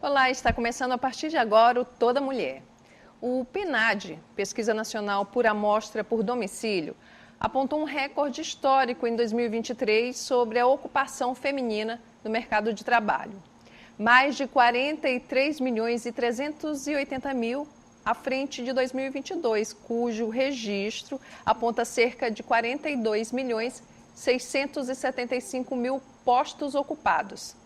Olá, está começando a partir de agora o Toda Mulher. O PNAD, Pesquisa Nacional por Amostra por Domicílio, apontou um recorde histórico em 2023 sobre a ocupação feminina no mercado de trabalho. Mais de 43 milhões e 380 mil à frente de 2022, cujo registro aponta cerca de 42 milhões 675 mil postos ocupados.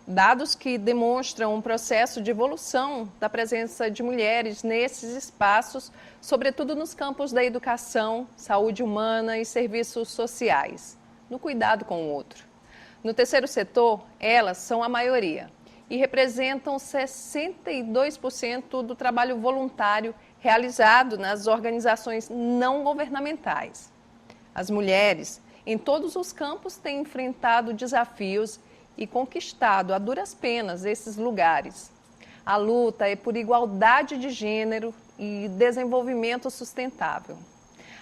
Dados que demonstram um processo de evolução da presença de mulheres nesses espaços, sobretudo nos campos da educação, saúde humana e serviços sociais, no cuidado com o outro. No terceiro setor, elas são a maioria e representam 62% do trabalho voluntário realizado nas organizações não governamentais. As mulheres, em todos os campos, têm enfrentado desafios e conquistado a duras penas esses lugares. A luta é por igualdade de gênero e desenvolvimento sustentável.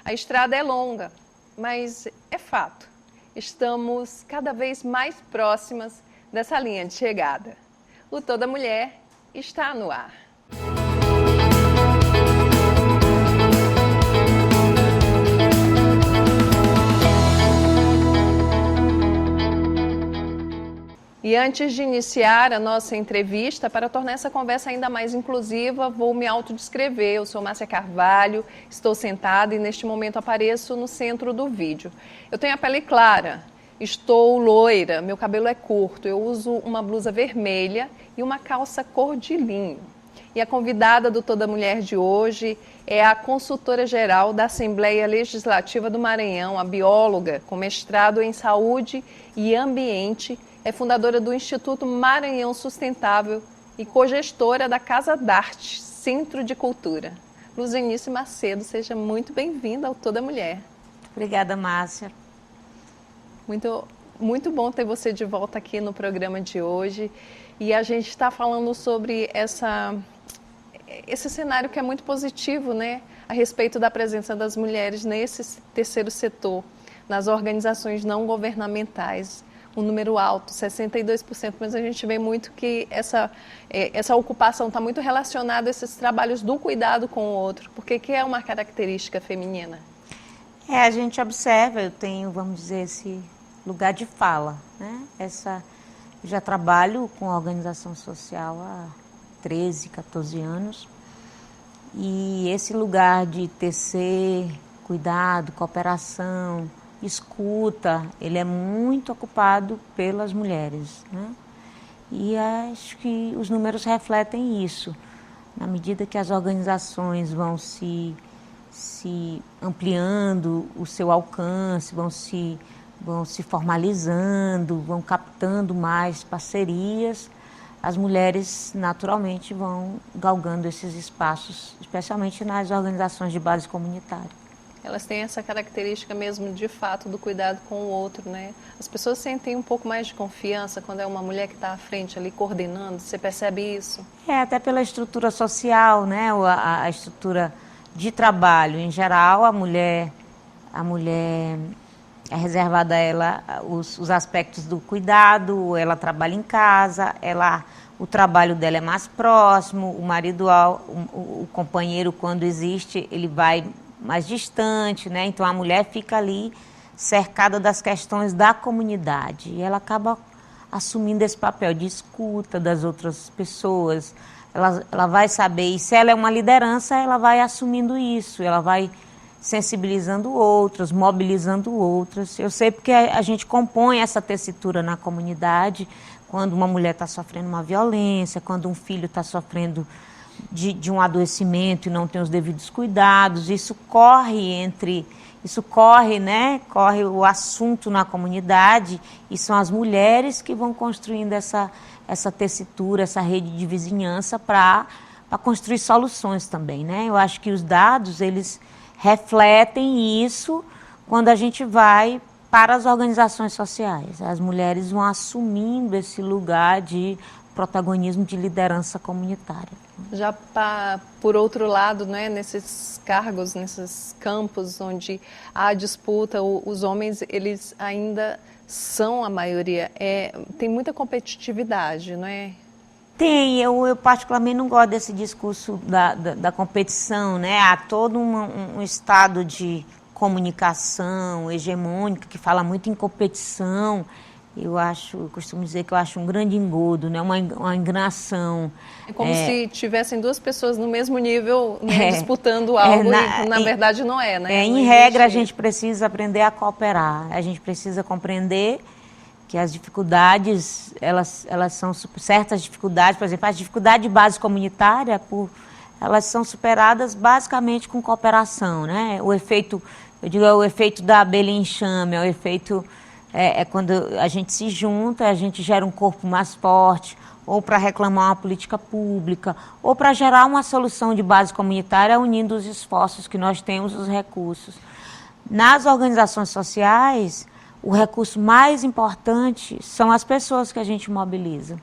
A estrada é longa, mas é fato. Estamos cada vez mais próximas dessa linha de chegada. O Toda Mulher está no ar. E antes de iniciar a nossa entrevista, para tornar essa conversa ainda mais inclusiva, vou me autodescrever. Eu sou Márcia Carvalho, estou sentada e neste momento apareço no centro do vídeo. Eu tenho a pele clara, estou loira, meu cabelo é curto, eu uso uma blusa vermelha e uma calça cor de linho. E a convidada do Toda Mulher de hoje é a consultora-geral da Assembleia Legislativa do Maranhão, a bióloga com mestrado em Saúde e Ambiente, é fundadora do Instituto Maranhão Sustentável e cogestora da Casa d'Arte, Centro de Cultura. Luzenice Macedo, seja muito bem-vinda ao Toda Mulher. Obrigada, Márcia. Muito bom ter você de volta aqui no programa de hoje. E a gente está falando sobre esse cenário que é muito positivo, né? A respeito da presença das mulheres nesse terceiro setor, nas organizações não governamentais. Um número alto, 62%, mas a gente vê muito que essa ocupação está muito relacionada a esses trabalhos do cuidado com o outro, porque que é uma característica feminina. A gente observa, eu tenho, vamos dizer, esse lugar de fala, né? Eu já trabalho com a organização social há 13, 14 anos, e esse lugar de tecer, cuidado, cooperação, escuta, ele é muito ocupado pelas mulheres, né? E acho que os números refletem isso. Na medida que as organizações vão se ampliando o seu alcance, vão se formalizando, vão captando mais parcerias, as mulheres naturalmente vão galgando esses espaços, especialmente nas organizações de base comunitária. Elas têm essa característica mesmo, de fato, do cuidado com o outro, né? As pessoas sentem um pouco mais de confiança quando é uma mulher que está à frente ali coordenando, você percebe isso? Até pela estrutura social, né? A estrutura de trabalho em geral, a mulher é reservada a ela os aspectos do cuidado, ela trabalha em casa, o trabalho dela é mais próximo, o marido, o companheiro, quando existe, ele vai mais distante, né? Então a mulher fica ali cercada das questões da comunidade e ela acaba assumindo esse papel de escuta das outras pessoas. Ela vai saber, e se ela é uma liderança, ela vai assumindo isso, ela vai sensibilizando outras, mobilizando outras. Eu sei porque a gente compõe essa tessitura na comunidade, quando uma mulher está sofrendo uma violência, quando um filho está sofrendo de um adoecimento e não tem os devidos cuidados, isso corre, né? Corre o assunto na comunidade e são as mulheres que vão construindo essa tessitura, essa rede de vizinhança para construir soluções também, né? Eu acho que os dados, eles refletem isso quando a gente vai para as organizações sociais. As mulheres vão assumindo esse lugar de protagonismo, de liderança comunitária. Já por outro lado, né, nesses cargos, nesses campos onde há disputa, os homens, eles ainda são a maioria. Tem muita competitividade, não é? Tem, eu particularmente não gosto desse discurso da competição, né? Há todo um estado de comunicação hegemônica que fala muito em competição. Eu costumo dizer que eu acho um grande engodo, né? Uma enganação. É como se tivessem duas pessoas no mesmo nível, né, disputando algo, e na verdade não é, né? Em regra, a gente precisa aprender a cooperar, a gente precisa compreender que as dificuldades, elas são certas dificuldades, por exemplo, as dificuldades de base comunitária, elas são superadas basicamente com cooperação, né? O efeito, eu digo, é o efeito da abelha em enxame, é o efeito, quando a gente se junta, a gente gera um corpo mais forte, ou para reclamar uma política pública, ou para gerar uma solução de base comunitária, unindo os esforços que nós temos, os recursos. Nas organizações sociais, o recurso mais importante são as pessoas que a gente mobiliza.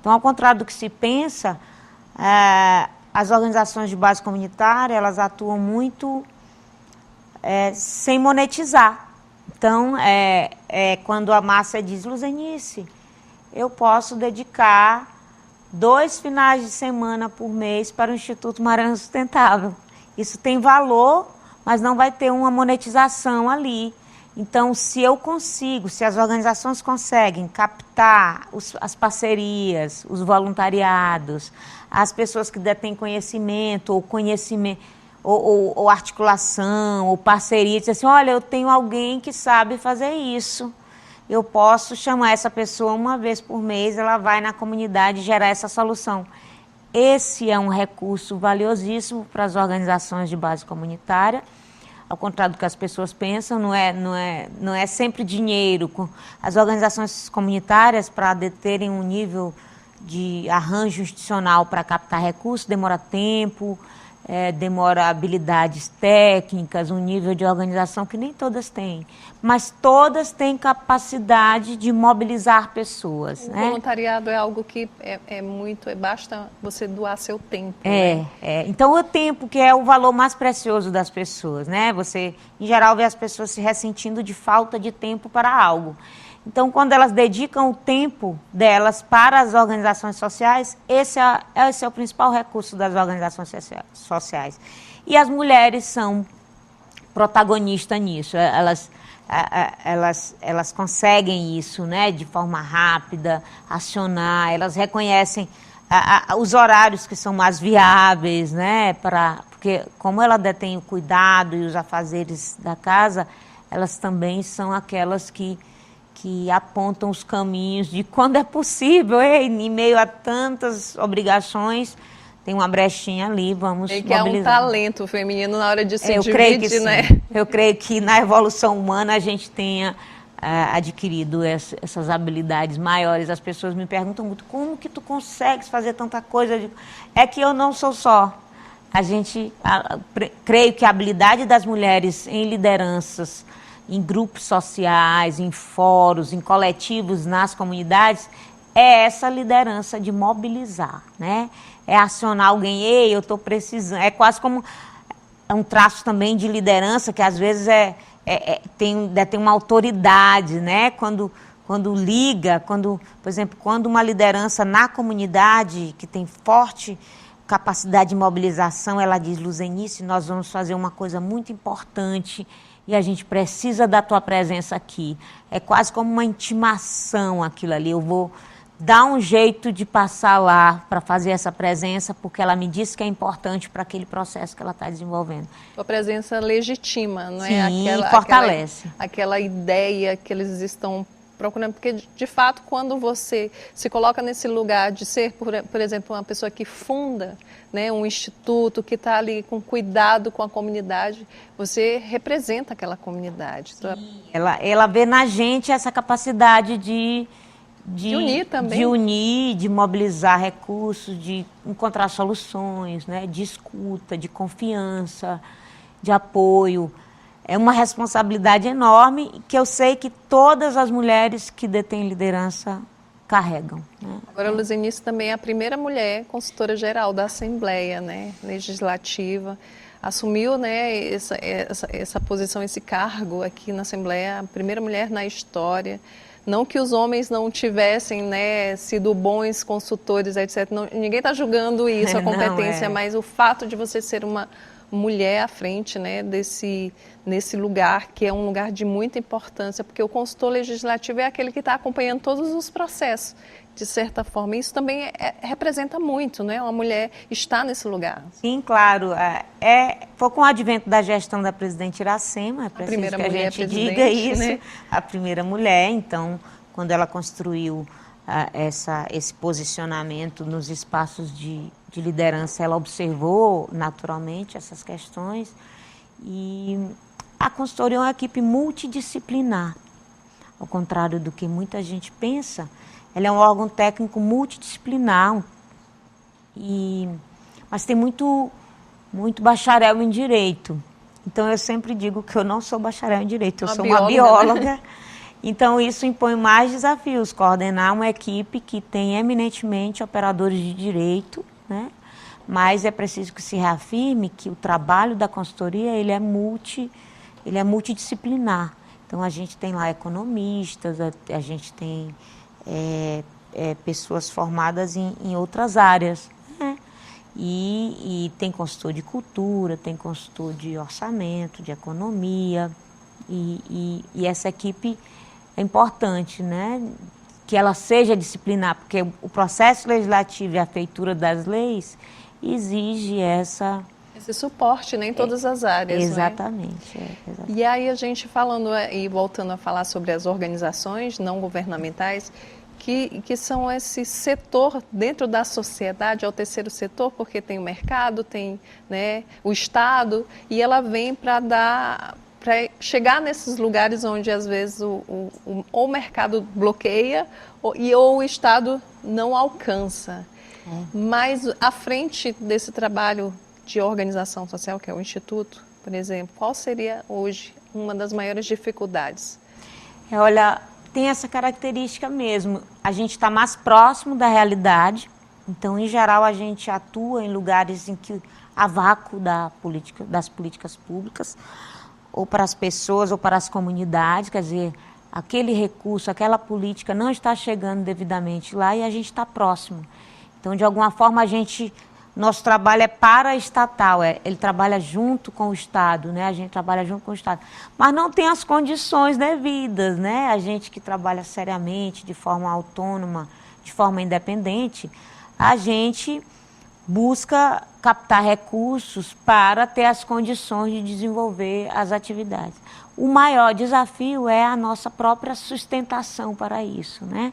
Então, ao contrário do que se pensa, as organizações de base comunitária, elas atuam muito sem monetizar. Então, quando a Márcia diz, Luzenice, eu posso dedicar 2 finais de semana por mês para o Instituto Mariana Sustentável. Isso tem valor, mas não vai ter uma monetização ali. Então, se as organizações conseguem captar as parcerias, os voluntariados, as pessoas que detêm conhecimento, ou articulação, ou parceria, dizer assim, olha, eu tenho alguém que sabe fazer isso. Eu posso chamar essa pessoa uma vez por mês, ela vai na comunidade gerar essa solução. Esse é um recurso valiosíssimo para as organizações de base comunitária. Ao contrário do que as pessoas pensam, não é sempre dinheiro. As organizações comunitárias, para deterem um nível de arranjo institucional para captar recursos, demora tempo, demora habilidades técnicas, um nível de organização que nem todas têm. Mas todas têm capacidade de mobilizar pessoas. O voluntariado é algo que basta você doar seu tempo. Né? Então, o tempo que é o valor mais precioso das pessoas, né? Você, em geral, vê as pessoas se ressentindo de falta de tempo para algo. Então, quando elas dedicam o tempo delas para as organizações sociais, esse é o principal recurso das organizações sociais. E as mulheres são protagonistas nisso. Elas conseguem isso, né, de forma rápida, acionar, elas reconhecem os horários que são mais viáveis, né, porque como ela detém o cuidado e os afazeres da casa, elas também são aquelas que apontam os caminhos de quando é possível, em meio a tantas obrigações, tem uma brechinha ali, vamos mobilizar. É um talento feminino na hora de se dividir, creio que sim. Né? Eu creio que na evolução humana a gente tenha adquirido essas habilidades maiores. As pessoas me perguntam muito, como que tu consegues fazer tanta coisa? Eu digo, é que eu não sou só. Creio que a habilidade das mulheres em lideranças, em grupos sociais, em fóruns, em coletivos, nas comunidades, é essa liderança de mobilizar, né? É acionar alguém, ei, eu estou precisando. É quase como um traço também de liderança, que às vezes tem uma autoridade, né? Quando liga, por exemplo, quando uma liderança na comunidade, que tem forte capacidade de mobilização, ela diz, Luzenice, nós vamos fazer uma coisa muito importante, e a gente precisa da tua presença aqui. É quase como uma intimação aquilo ali. Eu vou dar um jeito de passar lá para fazer essa presença, porque ela me disse que é importante para aquele processo que ela está desenvolvendo. A presença legitima, não é? Sim, fortalece. Aquela ideia que eles estão procurando, porque de fato quando você se coloca nesse lugar de ser, por exemplo, uma pessoa que funda, né, um instituto, que está ali com cuidado com a comunidade, você representa aquela comunidade. Sim, ela vê na gente essa capacidade de unir também. De unir, de mobilizar recursos, de encontrar soluções, né, de escuta, de confiança, de apoio. É uma responsabilidade enorme que eu sei que todas as mulheres que detêm liderança carregam. Né? Agora, a Luzenice também é a primeira mulher consultora-geral da Assembleia, né, Legislativa. Assumiu, né, essa posição, esse cargo aqui na Assembleia, a primeira mulher na história. Não que os homens não tivessem, né, sido bons consultores, etc. Não, ninguém está julgando isso, a competência, mas o fato de você ser uma mulher à frente, né, nesse lugar, que é um lugar de muita importância, porque o consultor legislativo é aquele que está acompanhando todos os processos, de certa forma. Isso também representa muito, né, uma mulher estar nesse lugar. Sim, claro. Foi com o advento da gestão da presidente Iracema, é preciso que a gente diga isso, né? A primeira mulher. Então, quando ela construiu esse posicionamento nos espaços de liderança, ela observou naturalmente essas questões. E a consultoria é uma equipe multidisciplinar, ao contrário do que muita gente pensa. Ela é um órgão técnico multidisciplinar, mas tem muito bacharel em direito. Então eu sempre digo que eu não sou bacharel em direito, eu sou uma bióloga. Né? Então isso impõe mais desafios, coordenar uma equipe que tem eminentemente operadores de direito, né? Mas é preciso que se reafirme que o trabalho da consultoria ele é multidisciplinar. Então a gente tem lá economistas, a gente tem pessoas formadas em outras áreas, né? E tem consultor de cultura, tem consultor de orçamento, de economia, e essa equipe é importante, né? Que ela seja disciplinar, porque o processo legislativo e a feitura das leis exige esse suporte, né, em todas as áreas. Exatamente, né? Exatamente. E aí a gente falando e voltando a falar sobre as organizações não governamentais, que são esse setor dentro da sociedade, é o terceiro setor, porque tem o mercado, tem, né, o Estado, e ela vem para chegar nesses lugares onde às vezes o mercado bloqueia ou o Estado não alcança. Mas à frente desse trabalho de organização social, que é o Instituto, por exemplo, qual seria hoje uma das maiores dificuldades? Olha, tem essa característica mesmo, a gente está mais próximo da realidade, então em geral a gente atua em lugares em que há vácuo das políticas públicas, ou para as pessoas ou para as comunidades, quer dizer, aquele recurso, aquela política não está chegando devidamente lá e a gente está próximo. Então, de alguma forma, nosso trabalho é paraestatal, ele trabalha junto com o Estado, né? A gente trabalha junto com o Estado, mas não tem as condições devidas, né? A gente que trabalha seriamente, de forma autônoma, de forma independente, a gente busca captar recursos para ter as condições de desenvolver as atividades. O maior desafio é a nossa própria sustentação para isso, né?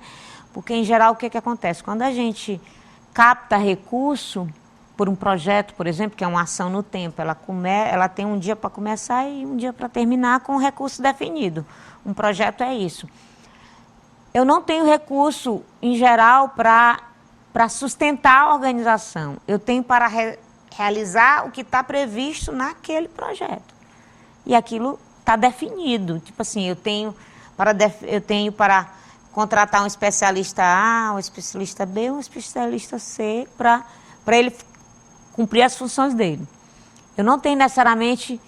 Porque, em geral, o que acontece? Quando a gente capta recurso por um projeto, por exemplo, que é uma ação no tempo, ela tem um dia para começar e um dia para terminar com um recurso definido. Um projeto é isso. Eu não tenho recurso, em geral, para sustentar a organização. Eu tenho para realizar o que está previsto naquele projeto. E aquilo está definido. Tipo assim, eu tenho para contratar um especialista A, um especialista B, um especialista C, para ele cumprir as funções dele. Eu não tenho necessariamente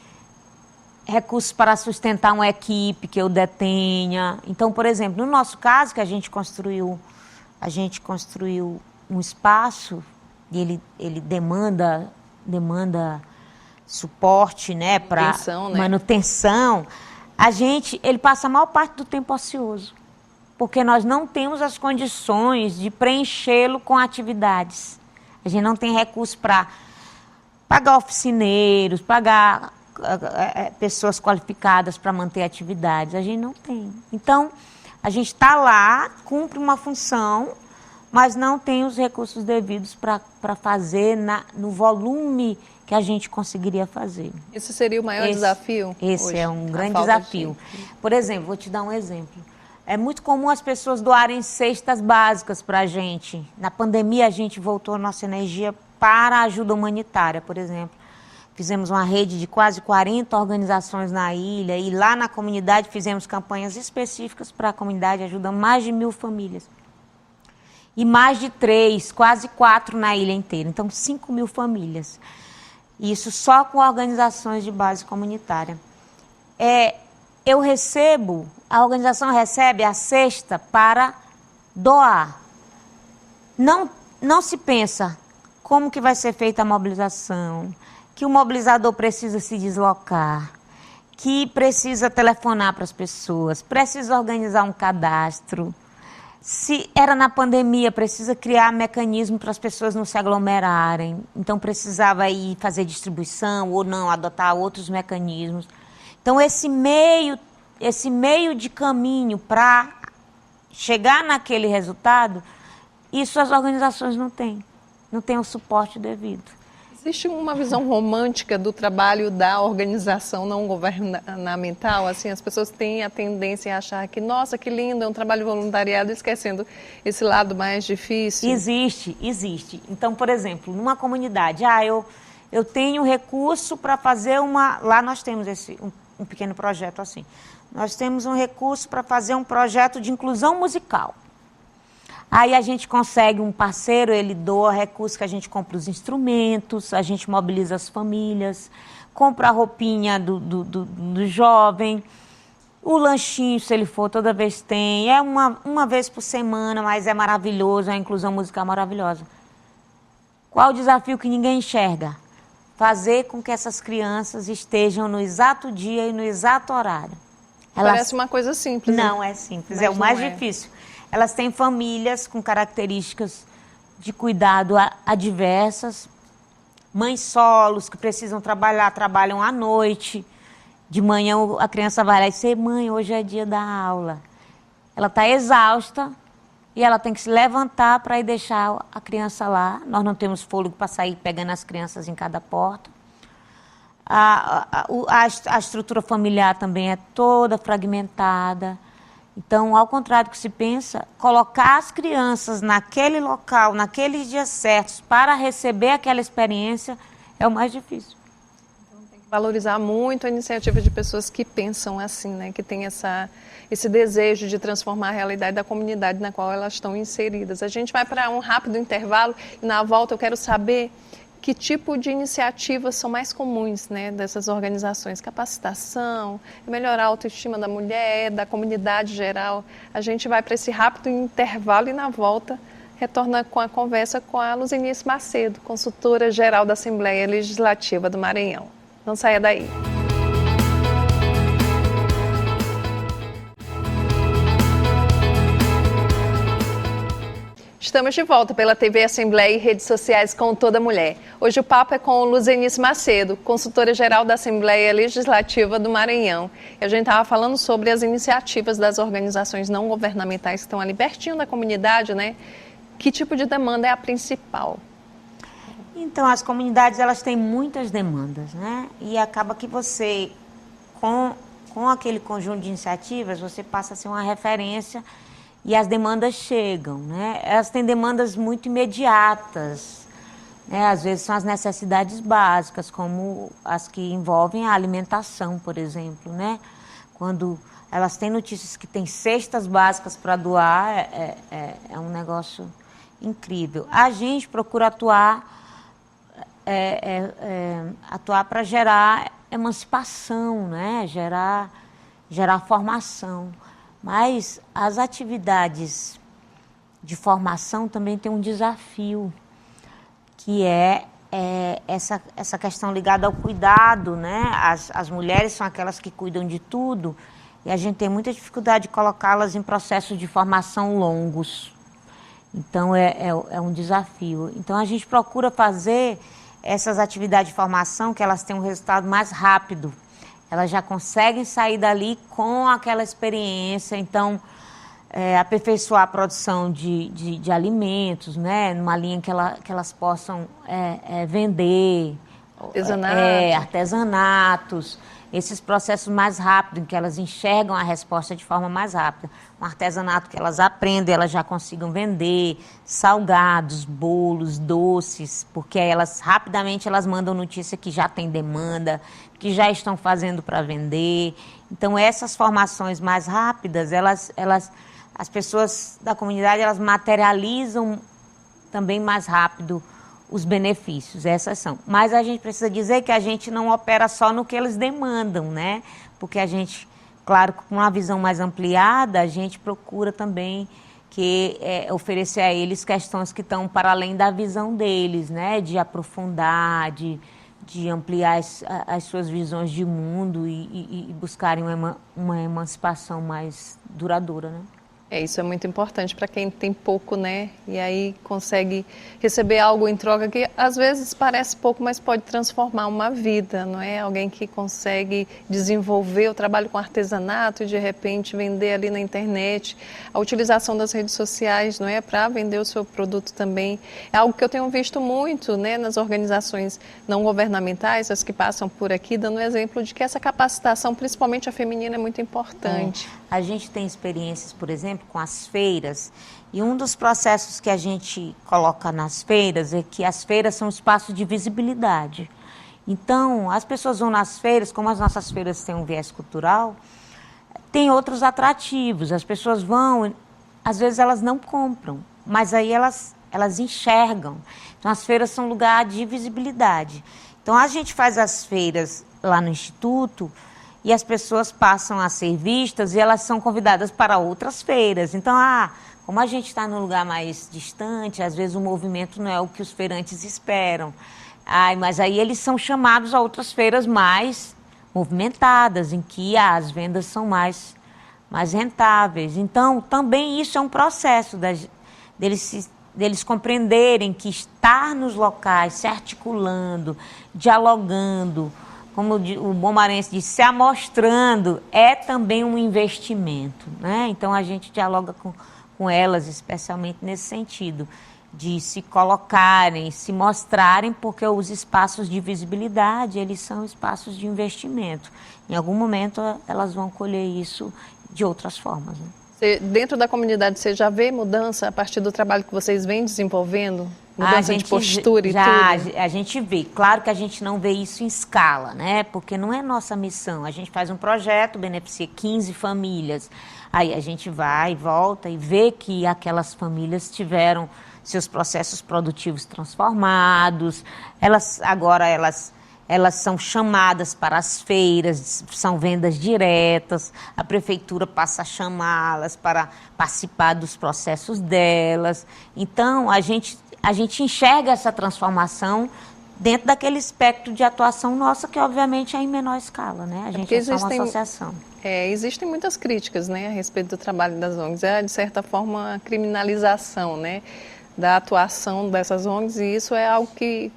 recursos para sustentar uma equipe que eu detenha. Então, por exemplo, no nosso caso, que a gente construiu um espaço e ele demanda suporte, né, para manutenção. Ele passa a maior parte do tempo ocioso, porque nós não temos as condições de preenchê-lo com atividades. A gente não tem recursos para pagar oficineiros, pagar pessoas qualificadas para manter atividades. A gente não tem. Então, a gente está lá, cumpre uma função, mas não tem os recursos devidos para fazer no volume que a gente conseguiria fazer. Esse seria o maior desafio? Esse hoje, é um grande desafio. Por exemplo, vou te dar um exemplo. É muito comum as pessoas doarem cestas básicas para a gente. Na pandemia, a gente voltou a nossa energia para a ajuda humanitária, por exemplo. Fizemos uma rede de quase 40 organizações na ilha e lá na comunidade fizemos campanhas específicas para a comunidade, ajudamos mais de 1.000 famílias. E mais de 3, quase 4 na ilha inteira. Então, 5.000 famílias. Isso só com organizações de base comunitária. a organização recebe a cesta para doar. Não se pensa como que vai ser feita a mobilização, que o mobilizador precisa se deslocar, que precisa telefonar para as pessoas, precisa organizar um cadastro. Se era na pandemia, precisa criar mecanismo para as pessoas não se aglomerarem. Então, precisava ir fazer distribuição ou não, adotar outros mecanismos. Então, esse meio de caminho para chegar naquele resultado, isso as organizações não têm o suporte devido. Existe uma visão romântica do trabalho da organização não governamental? Assim, as pessoas têm a tendência a achar que, nossa, que lindo, é um trabalho voluntariado, esquecendo esse lado mais difícil. Existe. Então, por exemplo, numa comunidade, eu tenho recurso para fazer lá nós temos um pequeno projeto assim. Nós temos um recurso para fazer um projeto de inclusão musical. Aí a gente consegue um parceiro, ele doa recursos que a gente compra os instrumentos, a gente mobiliza as famílias, compra a roupinha do jovem, o lanchinho, se ele for, toda vez tem. É uma vez por semana, mas é maravilhoso, é a inclusão musical maravilhosa. Qual o desafio que ninguém enxerga? Fazer com que essas crianças estejam no exato dia e no exato horário. Parece uma coisa simples. Não é simples, é o mais difícil. Elas têm famílias com características de cuidado adversas, mães solos que precisam trabalhar, trabalham à noite. De manhã a criança vai lá e diz, mãe, hoje é dia da aula. Ela está exausta e ela tem que se levantar para ir deixar a criança lá. Nós não temos fôlego para sair pegando as crianças em cada porta. A estrutura familiar também é toda fragmentada. Então, ao contrário do que se pensa, colocar as crianças naquele local, naqueles dias certos, para receber aquela experiência, é o mais difícil. Então, tem que valorizar muito a iniciativa de pessoas que pensam assim, né? Que tem esse desejo de transformar a realidade da comunidade na qual elas estão inseridas. A gente vai para um rápido intervalo e na volta eu quero saber que tipo de iniciativas são mais comuns, né, dessas organizações? Capacitação, melhorar a autoestima da mulher, da comunidade geral. A gente vai para esse rápido intervalo e na volta retorna com a conversa com a Luzenice Macedo, consultora geral da Assembleia Legislativa do Maranhão. Não saia daí. Estamos de volta pela TV Assembleia e redes sociais com Toda Mulher. Hoje o papo é com Luzenice Macedo, consultora-geral da Assembleia Legislativa do Maranhão. E a gente estava falando sobre as iniciativas das organizações não governamentais que estão ali pertinho da comunidade, né? Que tipo de demanda é a principal? Então, as comunidades, elas têm muitas demandas, né? E acaba que você, com aquele conjunto de iniciativas, você passa a ser uma referência. E as demandas chegam, né? Elas têm demandas muito imediatas, né? Às vezes são as necessidades básicas, como as que envolvem a alimentação, por exemplo, né? Quando elas têm notícias que têm cestas básicas para doar, é um negócio incrível. A gente procura atuar para gerar emancipação, né? Gerar formação. Mas as atividades de formação também têm um desafio, que é essa questão ligada ao cuidado, né? As mulheres são aquelas que cuidam de tudo e a gente tem muita dificuldade de colocá-las em processos de formação longos. Então, é um desafio. Então, a gente procura fazer essas atividades de formação que elas tenham um resultado mais rápido. Elas já conseguem sair dali com aquela experiência, então, aperfeiçoar a produção de alimentos, né? Numa linha que elas possam vender. Artesanatos. Esses processos mais rápidos, em que elas enxergam a resposta de forma mais rápida. Um artesanato que elas aprendem, elas já consigam vender, salgados, bolos, doces, porque elas rapidamente elas mandam notícia que já tem demanda, que já estão fazendo para vender. Então, essas formações mais rápidas, as pessoas da comunidade, elas materializam também mais rápido os benefícios, essas são. Mas a gente precisa dizer que a gente não opera só no que eles demandam, né? Porque a gente, Claro, com uma visão mais ampliada, a gente procura também oferecer a eles questões que estão para além da visão deles, né? De aprofundar, de ampliar as suas visões de mundo e buscarem uma emancipação mais duradoura, né? Isso é muito importante para quem tem pouco, né? E aí consegue receber algo em troca que às vezes parece pouco, mas pode transformar uma vida, não é? Alguém que consegue desenvolver o trabalho com artesanato e de repente vender ali na internet, a utilização das redes sociais, não é? Para vender o seu produto também. É algo que eu tenho visto muito, né? Nas organizações não governamentais, as que passam por aqui, dando exemplo de que essa capacitação, principalmente a feminina, é muito importante. A gente tem experiências, por exemplo, com as feiras, e um dos processos que a gente coloca nas feiras é que as feiras são espaços de visibilidade. Então, as pessoas vão nas feiras, como as nossas feiras têm um viés cultural, tem outros atrativos. As pessoas vão, às vezes elas não compram, mas aí elas enxergam. Então, as feiras são lugar de visibilidade. Então, a gente faz as feiras lá no Instituto, e as pessoas passam a ser vistas e elas são convidadas para outras feiras. Então, como a gente está num lugar mais distante, às vezes o movimento não é o que os feirantes esperam. Mas aí eles são chamados a outras feiras mais movimentadas, em que as vendas são mais rentáveis. Então, também isso é um processo deles compreenderem que estar nos locais, se articulando, dialogando, como o bom maranhense diz, se amostrando, é também um investimento, né? Então, a gente dialoga com elas, especialmente nesse sentido, de se colocarem, se mostrarem, porque os espaços de visibilidade, eles são espaços de investimento. Em algum momento, elas vão colher isso de outras formas, né? Dentro da comunidade, você já vê mudança a partir do trabalho que vocês vêm desenvolvendo? Mudança de postura e tudo? A gente vê. Claro que a gente não vê isso em escala, né? Porque não é nossa missão. A gente faz um projeto, beneficia 15 famílias. Aí a gente vai, volta e vê que aquelas famílias tiveram seus processos produtivos transformados. Elas são chamadas para as feiras, são vendas diretas, a prefeitura passa a chamá-las para participar dos processos delas. Então, a gente enxerga essa transformação dentro daquele espectro de atuação nossa, que obviamente é em menor escala, né? A gente é só uma associação. Existem muitas críticas, né, a respeito do trabalho das ONGs. É, de certa forma, a criminalização, né, da atuação dessas ONGs, e isso é algo que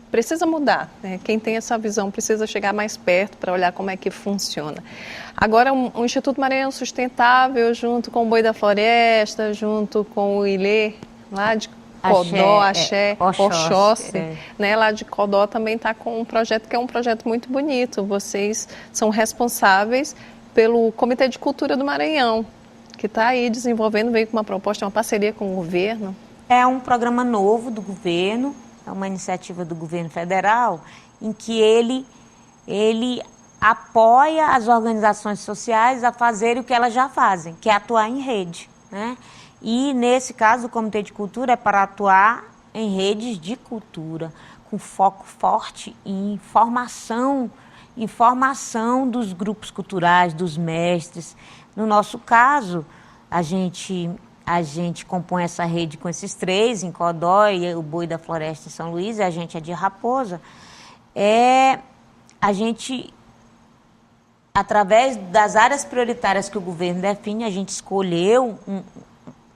precisa mudar, né? Quem tem essa visão precisa chegar mais perto para olhar como é que funciona. Agora, o Instituto Maranhão Sustentável, junto com o Boi da Floresta, junto com o Ilê, lá de Codó, Axé, Oxóssi, né? Lá de Codó também está com um projeto que é um projeto muito bonito. Vocês são responsáveis pelo Comitê de Cultura do Maranhão, que está aí desenvolvendo, veio com uma proposta, uma parceria com o governo. É um programa novo do governo, é uma iniciativa do governo federal, em que ele apoia as organizações sociais a fazerem o que elas já fazem, que é atuar em rede, né? E, nesse caso, o Comitê de Cultura é para atuar em redes de cultura, com foco forte em formação dos grupos culturais, dos mestres. No nosso caso, a gente compõe essa rede com esses três, em Codó e o Boi da Floresta em São Luís, e a gente é de Raposa. A gente, através das áreas prioritárias que o governo define, a gente escolheu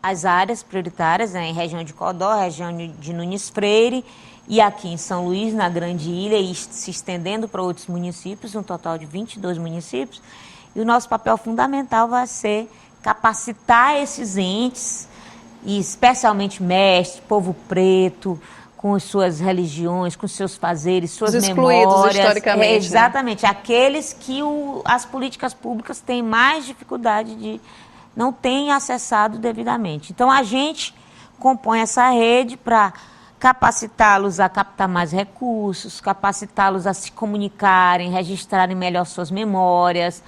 as áreas prioritárias, né, em região de Codó, região de Nunes Freire, e aqui em São Luís, na Grande Ilha, e se estendendo para outros municípios, um total de 22 municípios. E o nosso papel fundamental vai ser capacitar esses entes, e especialmente mestres, povo preto, com suas religiões, com seus fazeres, suas memórias. Historicamente. Exatamente, né? Aqueles que as políticas públicas têm mais dificuldade não têm acessado devidamente. Então, a gente compõe essa rede para capacitá-los a captar mais recursos, capacitá-los a se comunicarem, registrarem melhor suas memórias,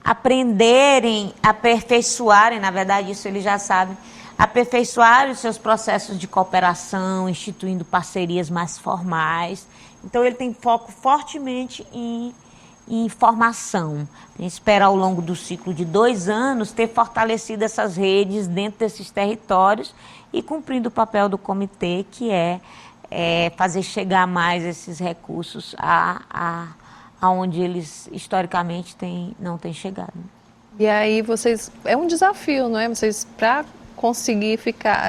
aprenderem, aperfeiçoarem, na verdade isso eles já sabem, aperfeiçoarem os seus processos de cooperação, instituindo parcerias mais formais. Então ele tem foco fortemente em em formação. A gente espera, ao longo do ciclo de 2 anos, ter fortalecido essas redes dentro desses territórios e cumprindo o papel do comitê, que é fazer chegar mais esses recursos aonde eles, historicamente, não têm chegado. E aí é um desafio, não é? Vocês, para conseguir ficar,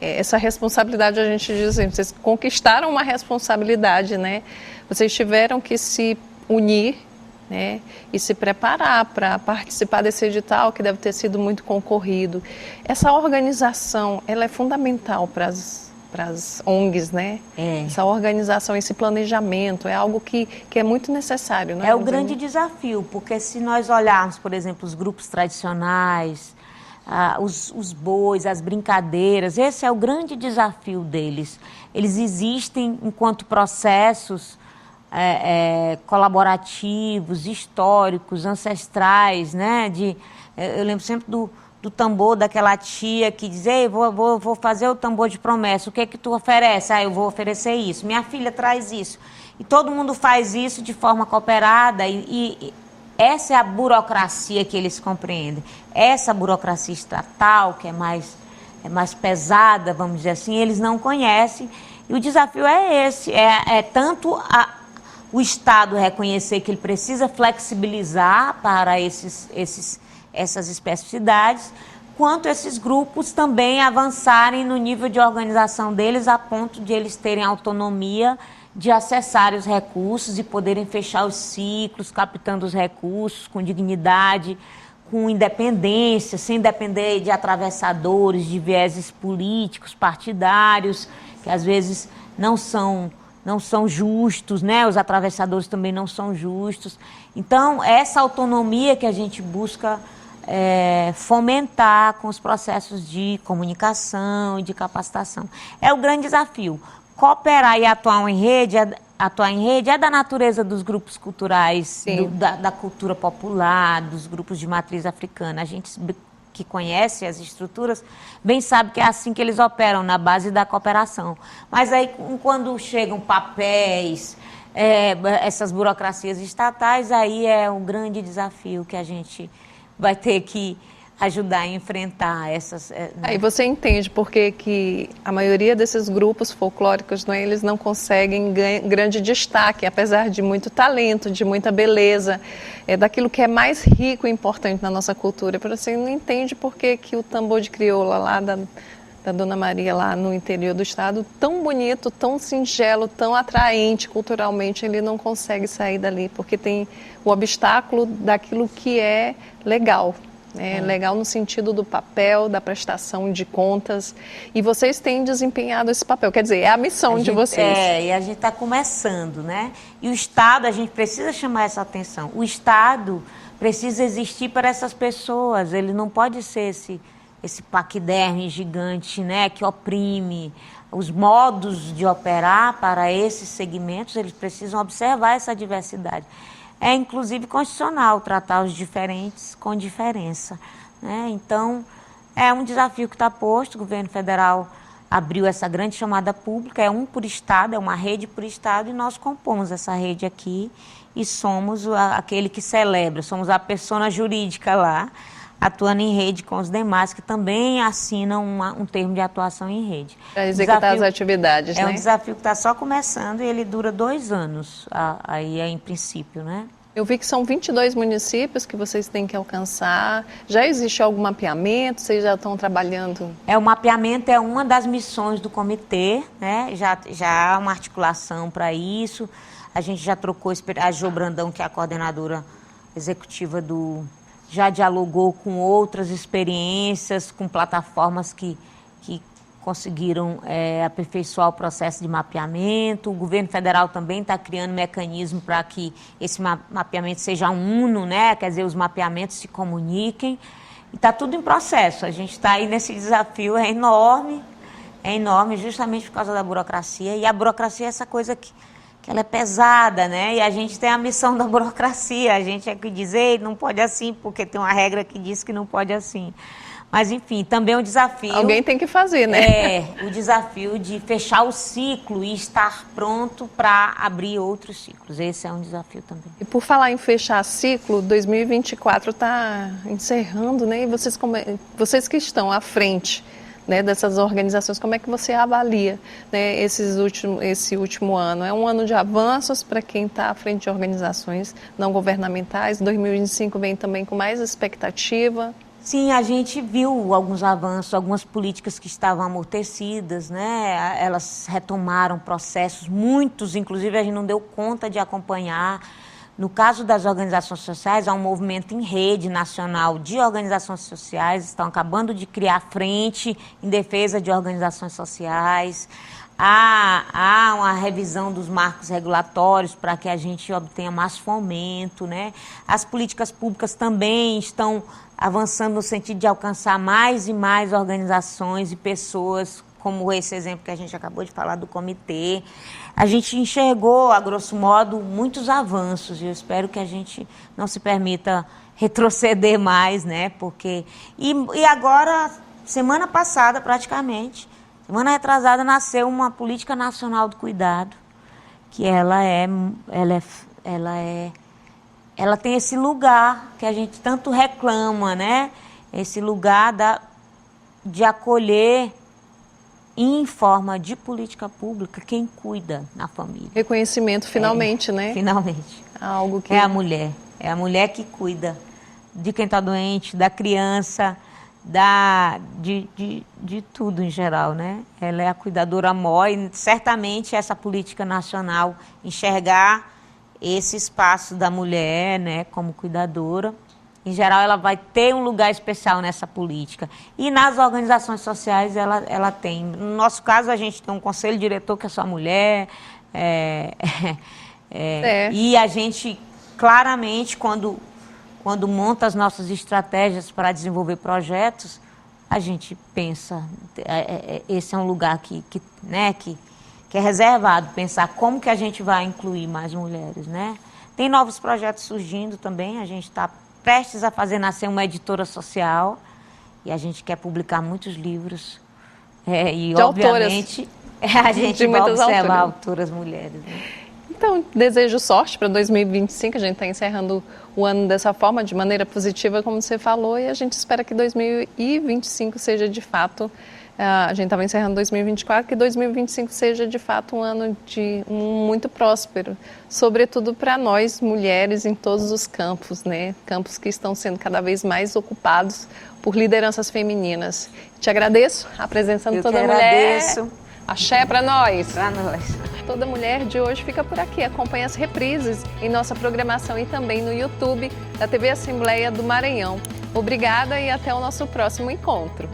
essa responsabilidade, a gente diz assim, vocês conquistaram uma responsabilidade, né? Vocês tiveram que se unir, né, e se preparar para participar desse edital, que deve ter sido muito concorrido. Essa organização, ela é fundamental para as ONGs, né? Essa organização, esse planejamento, é algo que é muito necessário, não é? É o grande desafio, porque se nós olharmos, por exemplo, os grupos tradicionais, os bois, as brincadeiras, esse é o grande desafio deles. Eles existem enquanto processos colaborativos, históricos, ancestrais, né? Eu lembro sempre do tambor daquela tia que diz: ei, vou fazer o tambor de promessa, o que é que tu oferece? Eu vou oferecer isso, minha filha traz isso. E todo mundo faz isso de forma cooperada e essa é a burocracia que eles compreendem. Essa burocracia estatal, que é mais pesada, vamos dizer assim, eles não conhecem. E o desafio é esse, tanto o Estado reconhecer que ele precisa flexibilizar para essas especificidades, quanto esses grupos também avançarem no nível de organização deles, a ponto de eles terem autonomia de acessar os recursos e poderem fechar os ciclos, captando os recursos com dignidade, com independência, sem depender de atravessadores, de vieses políticos, partidários, que às vezes não são justos, né? Os atravessadores também não são justos. Então, essa autonomia que a gente busca fomentar com os processos de comunicação e de capacitação. É o grande desafio. Cooperar e atuar em rede é da natureza dos grupos culturais, da cultura popular, dos grupos de matriz africana. A gente que conhece as estruturas bem sabe que é assim que eles operam, na base da cooperação. Mas aí, quando chegam papéis, essas burocracias estatais, aí é um grande desafio que a gente vai ter que ajudar a enfrentar essas... Aí você entende por que a maioria desses grupos folclóricos, não é, eles não conseguem grande destaque, apesar de muito talento, de muita beleza, daquilo que é mais rico e importante na nossa cultura. Você não entende por que o tambor de crioula lá da Dona Maria, lá no interior do estado, tão bonito, tão singelo, tão atraente culturalmente, ele não consegue sair dali, porque tem o obstáculo daquilo que é legal. Legal no sentido do papel, da prestação de contas. E vocês têm desempenhado esse papel, quer dizer, é a missão de vocês. E a gente está começando, né? E o Estado, a gente precisa chamar essa atenção. O Estado precisa existir para essas pessoas, ele não pode ser esse paquiderme gigante, né, que oprime. Os modos de operar para esses segmentos, eles precisam observar essa diversidade. É, inclusive, constitucional tratar os diferentes com diferença, né? Então, é um desafio que está posto. O governo federal abriu essa grande chamada pública, é um por estado, é uma rede por estado, e nós compomos essa rede aqui e somos aquele que celebra, somos a persona jurídica lá, atuando em rede com os demais, que também assinam um termo de atuação em rede. Para executar as atividades, né? É um desafio que está só começando e ele dura 2 anos, aí em princípio, né? Eu vi que são 22 municípios que vocês têm que alcançar. Já existe algum mapeamento? Vocês já estão trabalhando? O mapeamento é uma das missões do comitê, né? Já há uma articulação para isso. A gente já trocou, a Jo Brandão, que é a coordenadora executiva já dialogou com outras experiências, com plataformas que conseguiram aperfeiçoar o processo de mapeamento. O governo federal também está criando mecanismo para que esse mapeamento seja uno, né? Quer dizer, os mapeamentos se comuniquem. E está tudo em processo. A gente está aí nesse desafio, é enorme justamente por causa da burocracia. E a burocracia é essa coisa que ela é pesada, né? E a gente tem a missão da burocracia. A gente é que diz: ei, não pode assim, porque tem uma regra que diz que não pode assim. Mas, enfim, também é um desafio. Alguém tem que fazer, né? É, o desafio de fechar o ciclo e estar pronto para abrir outros ciclos. Esse é um desafio também. E por falar em fechar ciclo, 2024 está encerrando, né? E vocês que estão à frente, né, dessas organizações, como é que você avalia, né, esse último ano? É um ano de avanços para quem está à frente de organizações não governamentais. 2025 vem também com mais expectativa. Sim, a gente viu alguns avanços, algumas políticas que estavam amortecidas, né? Elas retomaram processos, muitos, inclusive a gente não deu conta de acompanhar. No caso das organizações sociais, há um movimento em rede nacional de organizações sociais, estão acabando de criar frente em defesa de organizações sociais. Há uma revisão dos marcos regulatórios para que a gente obtenha mais fomento, né? As políticas públicas também estão avançando no sentido de alcançar mais e mais organizações e pessoas, como esse exemplo que a gente acabou de falar do comitê. A gente enxergou, a grosso modo, muitos avanços e eu espero que a gente não se permita retroceder mais, né? Porque... E agora, semana passada, praticamente, semana retrasada, nasceu uma política nacional do cuidado, que ela tem esse lugar que a gente tanto reclama, né? Esse lugar de acolher em forma de política pública quem cuida na família. Reconhecimento finalmente, né? Finalmente. Algo que... É a mulher que cuida de quem está doente, da criança, de tudo em geral, né? Ela é a cuidadora maior e certamente essa política nacional enxergar esse espaço da mulher, né, como cuidadora, em geral ela vai ter um lugar especial nessa política. E nas organizações sociais ela tem. No nosso caso a gente tem um conselho diretor que é só mulher, e a gente claramente quando monta as nossas estratégias para desenvolver projetos, a gente pensa, esse é um lugar que é reservado, pensar como que a gente vai incluir mais mulheres, né? Tem novos projetos surgindo também, a gente está prestes a fazer nascer uma editora social e a gente quer publicar muitos livros e, de obviamente, a gente vai observar autoras mulheres. Né? Então, desejo sorte para 2025, a gente está encerrando o ano dessa forma, de maneira positiva, como você falou, e a gente espera que 2025 seja de fato... A gente estava encerrando 2024, que 2025 seja de fato um ano muito próspero, sobretudo para nós mulheres em todos os campos, né? Campos que estão sendo cada vez mais ocupados por lideranças femininas. Te agradeço a presença de toda mulher. Axé para nós. Para nós. Toda Mulher de hoje fica por aqui. Acompanhe as reprises em nossa programação e também no YouTube da TV Assembleia do Maranhão. Obrigada e até o nosso próximo encontro.